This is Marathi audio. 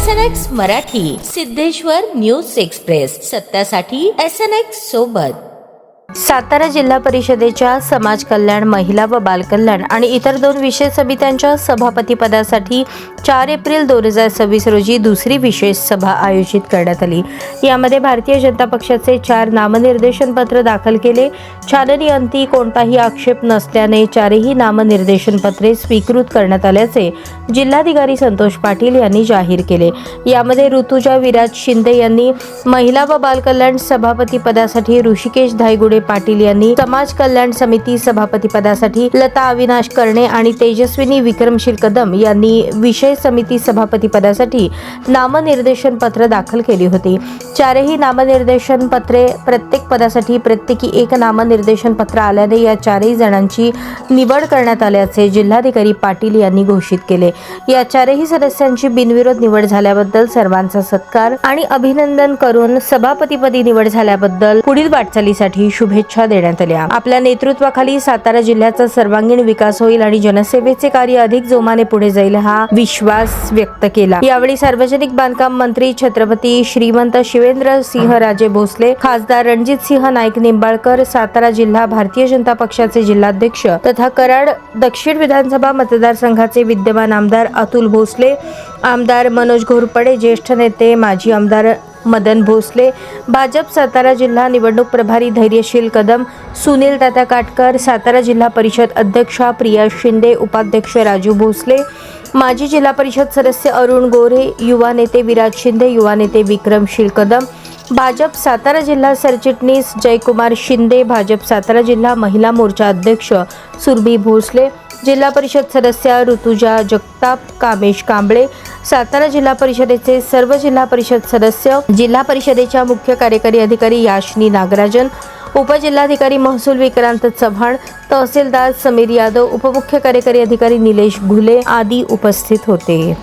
SNX Marathi, Siddheshwar news express, सत्यासाठी SNX सोबत. सातारा जिल्हा परिषदेच्या समाज कल्याण, महिला व बालकल्याण आणि इतर 2 विशेष समित्यांच्या सभापती पदासाठी 4 एप्रिल 2026 रोजी दुसरी विशेष सभा आयोजित करण्यात आली. यामध्ये भारतीय जनता पक्षाचे 4 नामनिर्देशन पत्र दाखल केले. छाननी अंती कोणताही आक्षेप नसल्याने 4ही नामनिर्देशन पत्रे स्वीकृत करण्यात आल्याचे जिल्हाधिकारी संतोष पाटील यांनी जाहीर केले. यामध्ये ऋतुजा विराज शिंदे यांनी महिला व बालकल्याण सभापती पदासाठी, ऋषिकेश धायगुडे पाटील यांनी समाज कल्याण समिती सभापती पदासाठी, लता अविनाश करणे आणि तेजस्विनी विक्रमशील कदम यांनी विषय समिती सभापती पदासाठी नामनिर्देशन पत्र दाखल केली होती. 4ही नामनिर्देशन पत्रे प्रत्येक पदासाठी प्रत्येकी 1 नामनिर्देशन पत्र आल्याने या 4ही जणांची निवड करण्यात आल्याचे जिल्हाधिकारी पाटील यांनी घोषित केले. या 4ही सदस्यांची बिनविरोध निवड झाल्याबद्दल सर्वांचा सत्कार आणि अभिनंदन करून सभापतीपदी निवड झाल्याबद्दल पुढील वाटचालीसाठी शुभेच्छा देण्यात आल्या. आपल्या नेतृत्वाखाली सातारा जिल्ह्याचा सर्वांगीण विकास होईल आणि जनसेवेचे कार्य अधिक जोमाने पुढे जाईल हा विश्वास व्यक्त केला. यावेळी सार्वजनिक बांधकाम मंत्री छत्रपती श्रीमंत शिवेंद्र सिंह राजे भोसले, खासदार रणजित सिंह नाईक निंबाळकर, सातारा जिल्हा भारतीय जनता पक्षाचे जिल्हाध्यक्ष तथा कराड दक्षिण विधानसभा मतदारसंघाचे विद्यमान आमदार अतुल भोसले, आमदार मनोज घोरपडे, ज्येष्ठ नेते माजी आमदार मदन भोसले, भाजप सातारा जिल्हा निवडणूक प्रभारी धैर्यशील कदम, सुनील दादा काटकर, सातारा जिल्हा परिषद अध्यक्षा प्रिया शिंदे, उपाध्यक्ष राजू भोसले, माजी जिल्हा परिषद सदस्य अरुण गोरे, युवा नेते विराज शिंदे, युवा नेते विक्रमशील कदम, भाजप सातारा जिल्हा सरचिटणीस जयकुमार शिंदे, भाजप सातारा जिल्हा महिला मोर्चा अध्यक्ष सुरभी भोसले, जिल्हा परिषद सदस्य ऋतुजा जगताप, कामेश कांबळे, सातारा जिल्हा परिषदेचे सर्व जिल्हा परिषद सदस्य, जिल्हा परिषदेच्या मुख्य कार्यकारी अधिकारी याशनी नागराजन, उपजिल्हाधिकारी महसूल विक्रांत चव्हाण, तहसीलदार समीर यादव, उपमुख्य कार्यकारी अधिकारी निलेश घुले आदी उपस्थित होते.